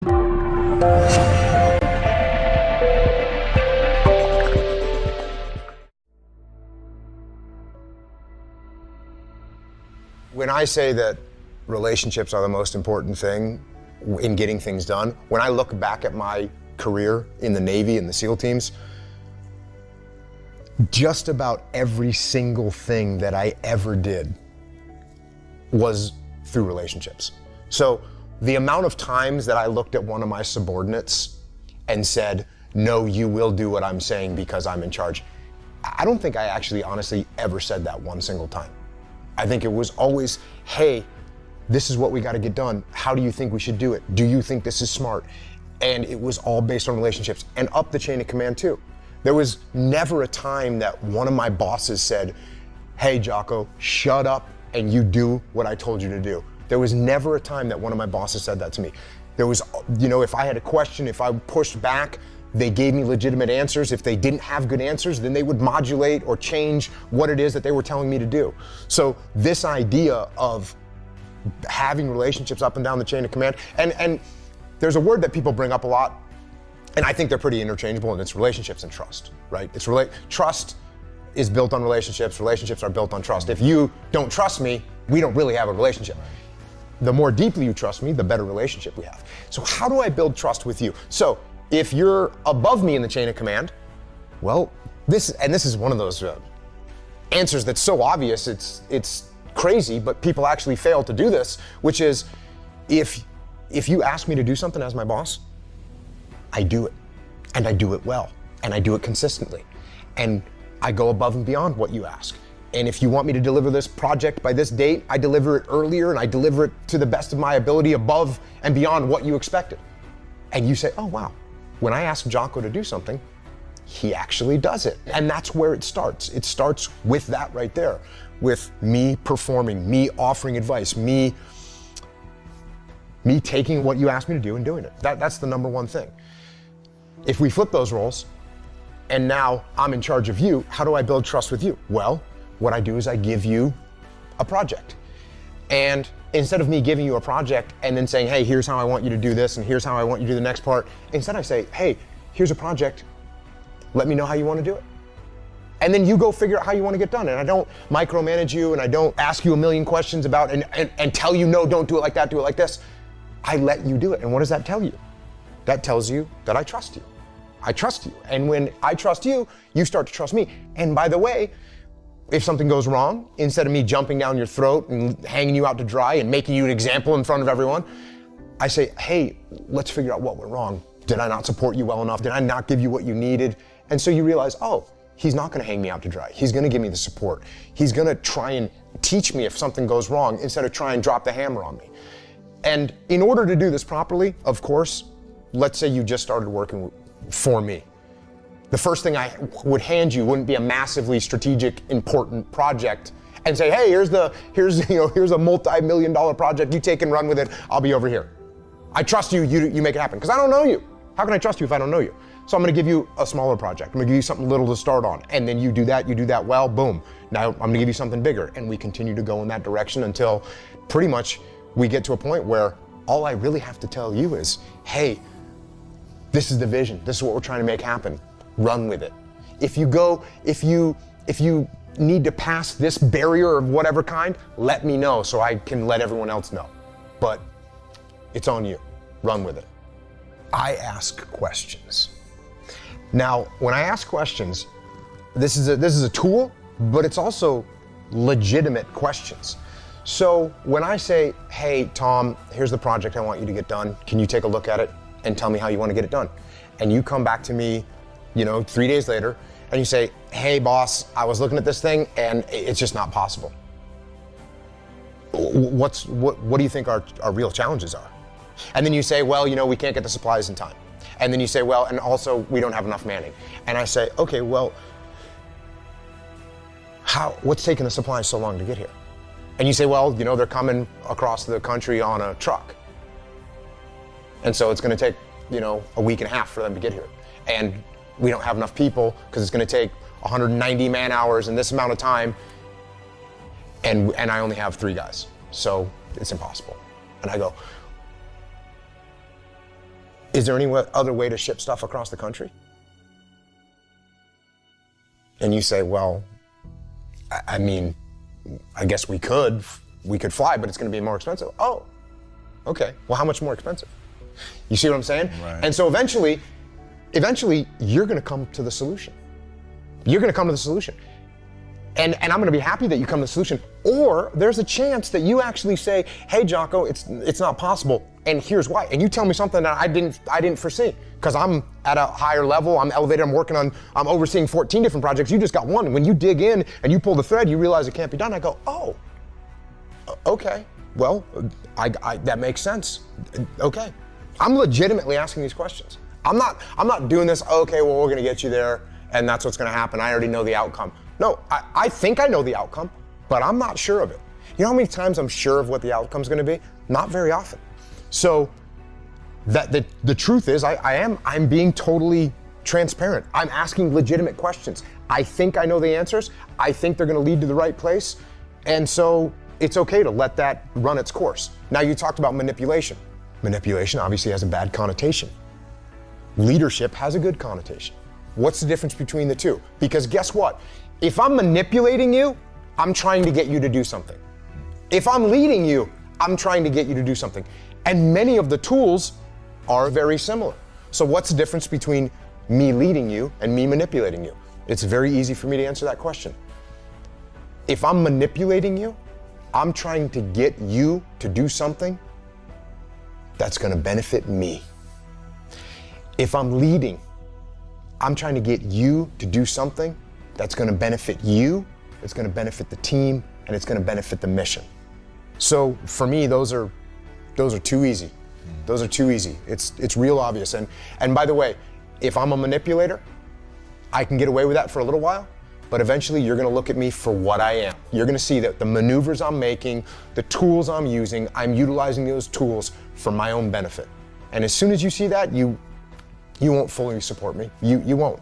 When I say that relationships are the most important thing in getting things done, when I look back at my career in the Navy and the SEAL teams, just about every single thing that I ever did was through relationships. So the amount of times that I looked at one of my subordinates and said, no, you will do what I'm saying because I'm in charge, I don't think I actually honestly ever said that one single time. I think it was always, hey, this is what we got to get done. How do you think we should do it? Do you think this is smart? And it was all based on relationships and up the chain of command too. There was never a time that one of my bosses said, hey, Jocko, shut up and you do what I told you to do. There was never a time that one of my bosses said that to me. There was, if I had a question, if I pushed back, they gave me legitimate answers. If they didn't have good answers, then they would modulate or change what it is that they were telling me to do. So this idea of having relationships up and down the chain of command, and there's a word that people bring up a lot, and I think they're pretty interchangeable, and it's relationships and trust, right? Trust is built on relationships. Relationships are built on trust. If you don't trust me, we don't really have a relationship. The more deeply you trust me, the better relationship we have. So how do I build trust with you? So if you're above me in the chain of command, well, this is one of those answers that's so obvious, it's crazy, but people actually fail to do this, which is if you ask me to do something as my boss, I do it, and I do it well, and I do it consistently, and I go above and beyond what you ask. And if you want me to deliver this project by this date, I deliver it earlier, and I deliver it to the best of my ability above and beyond what you expected. And you say, oh wow, when I ask Jocko to do something, he actually does it. And that's where it starts. It starts with that right there, with me performing, me offering advice, me taking what you asked me to do and doing it. That's the number one thing. If we flip those roles, and now I'm in charge of you, how do I build trust with you? Well, what I do is I give you a project. And instead of me giving you a project and then saying, hey, here's how I want you to do this, and here's how I want you to do the next part, instead I say, hey, here's a project, let me know how you want to do it. And then you go figure out how you want to get done. And I don't micromanage you, and I don't ask you a million questions about and tell you, no, don't do it like that, do it like this. I let you do it. And what does that tell you? That tells you that I trust you. I trust you. And when I trust you, you start to trust me. And by the way, if something goes wrong, instead of me jumping down your throat and hanging you out to dry and making you an example in front of everyone, I say, hey, let's figure out what went wrong. Did I not support you well enough? Did I not give you what you needed? And so you realize, oh, he's not gonna hang me out to dry. He's gonna give me the support. He's gonna try and teach me if something goes wrong instead of try and drop the hammer on me. And in order to do this properly, of course, let's say you just started working for me. The first thing I would hand you wouldn't be a massively strategic, important project and say, hey, here's a multi-million-dollar project, you take and run with it, I'll be over here. I trust you, you make it happen, because I don't know you. How can I trust you if I don't know you? So I'm gonna give you a smaller project. I'm gonna give you something little to start on, and then you do that well, boom. Now I'm gonna give you something bigger, and we continue to go in that direction until pretty much we get to a point where all I really have to tell you is, hey, this is the vision, this is what we're trying to make happen. Run with it. If you need to pass this barrier of whatever kind, let me know so I can let everyone else know. But it's on you. Run with it. I ask questions. Now, when I ask questions, this is a tool, but it's also legitimate questions. So when I say, hey, Tom, here's the project I want you to get done. Can you take a look at it and tell me how you want to get it done? And you come back to me 3 days later, and you say, hey boss, I was looking at this thing and it's just not possible. What do you think our real challenges are? And then you say, well, we can't get the supplies in time. And then you say, well, and also we don't have enough manning. And I say, okay, well, what's taking the supplies so long to get here? And you say, well, they're coming across the country on a truck. And so it's gonna take, a week and a half for them to get here. And we don't have enough people because it's going to take 190 man hours in this amount of time, and I only have 3 guys, so it's impossible. And I go, Is there any other way to ship stuff across the country? And you say, well, I mean, I guess we could fly, but it's going to be more expensive. Oh, okay. Well, how much more expensive? You see what I'm saying? Right. And so eventually, you're going to come to the solution. You're going to come to the solution. And I'm going to be happy that you come to the solution. Or there's a chance that you actually say, hey, Jocko, it's not possible, and here's why. And you tell me something that I didn't foresee, because I'm at a higher level, I'm elevated, I'm overseeing 14 different projects. You just got one. When you dig in and you pull the thread, you realize it can't be done. I go, oh, okay. Well, that makes sense. Okay. I'm legitimately asking these questions. I'm not doing this, okay, well, we're going to get you there, and that's what's going to happen. I already know the outcome. No, I think I know the outcome, but I'm not sure of it. You know how many times I'm sure of what the outcome's going to be? Not very often. So the truth is, I'm being totally transparent. I'm asking legitimate questions. I think I know the answers. I think they're going to lead to the right place, and so it's okay to let that run its course. Now, you talked about manipulation. Manipulation obviously has a bad connotation. Leadership has a good connotation. What's the difference between the two? Because guess what? If I'm manipulating you, I'm trying to get you to do something. If I'm leading you, I'm trying to get you to do something. And many of the tools are very similar. So what's the difference between me leading you and me manipulating you? It's very easy for me to answer that question. If I'm manipulating you, I'm trying to get you to do something that's going to benefit me. If I'm leading, I'm trying to get you to do something that's going to benefit you, it's going to benefit the team, and it's going to benefit the mission. So for me, those are too easy. Those are too easy. It's real obvious. And by the way, if I'm a manipulator, I can get away with that for a little while, but eventually you're going to look at me for what I am. You're going to see that the maneuvers I'm making, the tools I'm using, I'm utilizing those tools for my own benefit. And as soon as you see that, you won't fully support me. You won't.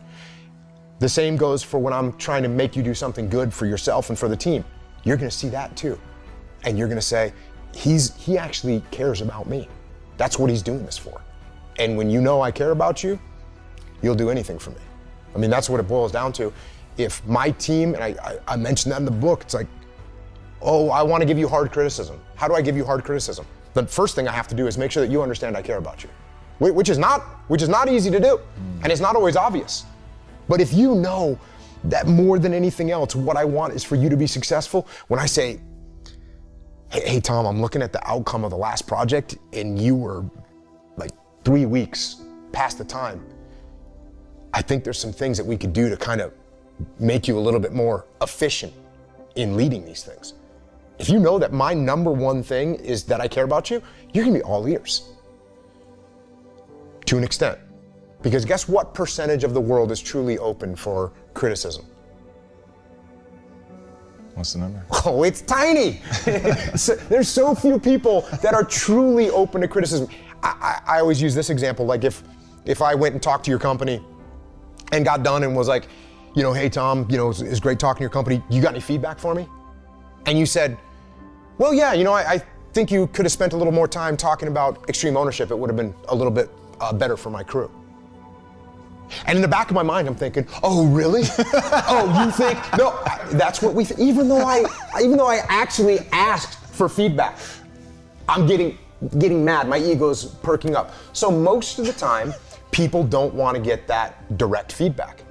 The same goes for when I'm trying to make you do something good for yourself and for the team. You're going to see that too. And you're going to say, he actually cares about me. That's what he's doing this for. And when you know I care about you, you'll do anything for me. I mean, that's what it boils down to. If my team, and I mentioned that in the book, it's like, oh, I want to give you hard criticism. How do I give you hard criticism? The first thing I have to do is make sure that you understand I care about you, which is not easy to do, and it's not always obvious. But if you know that more than anything else, what I want is for you to be successful, when I say, hey Tom, I'm looking at the outcome of the last project and you were like 3 weeks past the time, I think there's some things that we could do to kind of make you a little bit more efficient in leading these things. If you know that my number one thing is that I care about you, you're gonna be all ears. To an extent. Because guess what percentage of the world is truly open for criticism? What's the number? Oh, it's tiny. There's so few people that are truly open to criticism. I always use this example, like if I went and talked to your company and got done and was like, hey Tom, it's great talking to your company. You got any feedback for me? And you said, well, yeah, I think you could have spent a little more time talking about extreme ownership. It would have been a little bit better for my crew. And in the back of my mind, I'm thinking, oh, really? Oh, you think? No, that's what we think. Even though I actually asked for feedback, I'm getting mad. My ego's perking up. So most of the time, people don't want to get that direct feedback.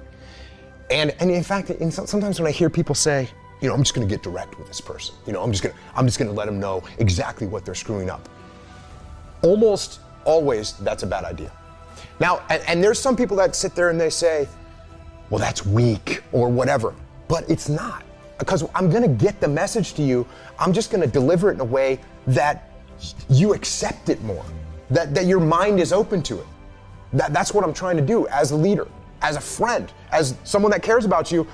And in fact, sometimes when I hear people say, I'm just going to get direct with this person. I'm just going to let them know exactly what they're screwing up. Almost always, that's a bad idea. Now, and there's some people that sit there and they say, well, that's weak or whatever, but it's not, because I'm going to get the message to you. I'm just going to deliver it in a way that you accept it more, that your mind is open to it. That's what I'm trying to do as a leader, as a friend, as someone that cares about you.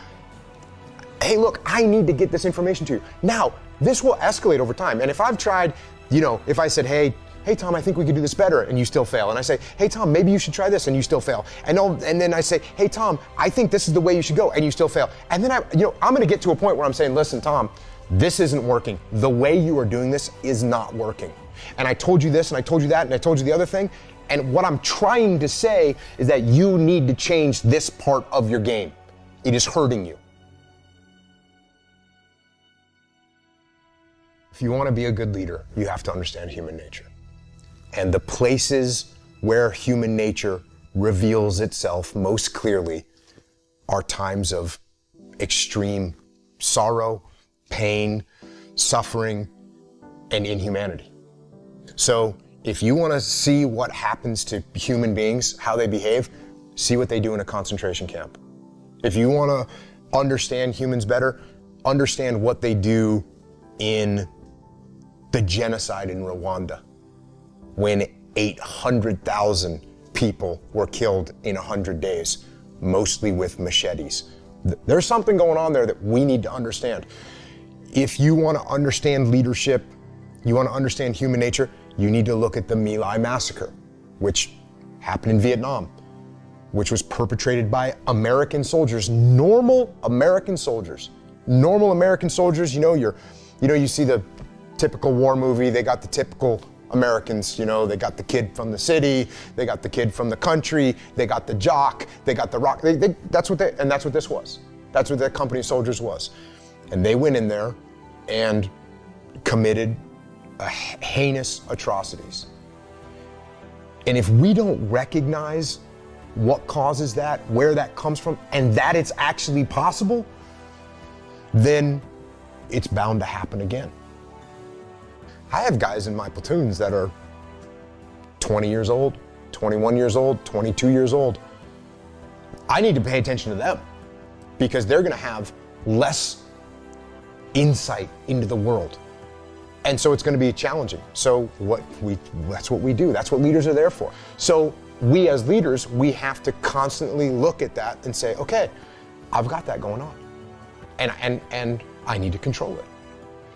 Hey, look, I need to get this information to you. Now, this will escalate over time. And if I've tried, if I said, hey Tom, I think we could do this better, and you still fail. And I say, hey Tom, maybe you should try this, and you still fail. And then I say, hey Tom, I think this is the way you should go, and you still fail. And then I'm going to get to a point where I'm saying, listen, Tom, this isn't working. The way you are doing this is not working. And I told you this, and I told you that, and I told you the other thing, And what I'm trying to say is that you need to change this part of your game. It is hurting you. If you want to be a good leader, you have to understand human nature. And the places where human nature reveals itself most clearly are times of extreme sorrow, pain, suffering, and inhumanity. So if you want to see what happens to human beings, how they behave, see what they do in a concentration camp. If you want to understand humans better, understand what they do in the genocide in Rwanda, when 800,000 people were killed in 100 days, mostly with machetes. There's something going on there that we need to understand. If you want to understand leadership, you want to understand human nature, you need to look at the My Lai massacre, which happened in Vietnam, which was perpetrated by American soldiers, normal American soldiers. Normal American soldiers, you see the typical war movie, they got the typical Americans, they got the kid from the city, they got the kid from the country, they got the jock, they got the rock, that's what this was. That's what that company of soldiers was. And they went in there and committed heinous atrocities. And if we don't recognize what causes that, where that comes from, and that it's actually possible, then it's bound to happen again. I have guys in my platoons that are 20 years old, 21 years old, 22 years old. I need to pay attention to them because they're going to have less insight into the world. And so it's going to be challenging. So that's what we do. That's what leaders are there for. So we as leaders, we have to constantly look at that and say, okay, I've got that going on. And I need to control it.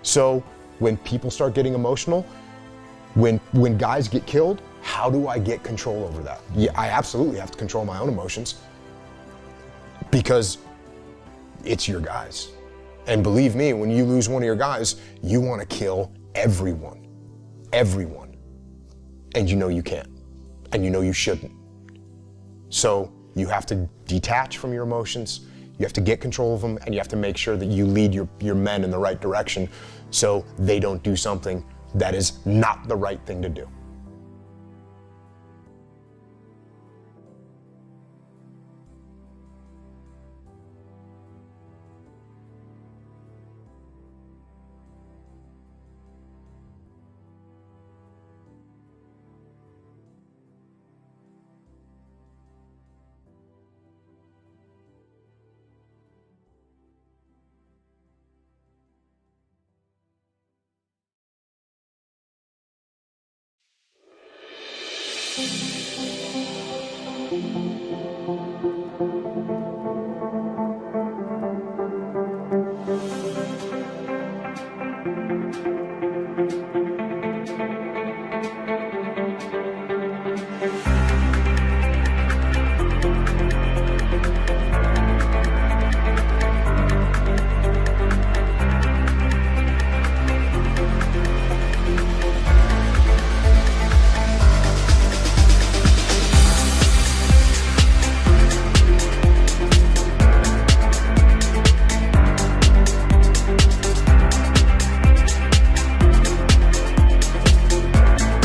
So when people start getting emotional, when guys get killed, how do I get control over that? Yeah, I absolutely have to control my own emotions because it's your guys. And believe me, when you lose one of your guys, you want to kill everyone. And you know you can't, and you know you shouldn't. So you have to detach from your emotions, you have to get control of them, and you have to make sure that you lead your men in the right direction so they don't do something that is not the right thing to do.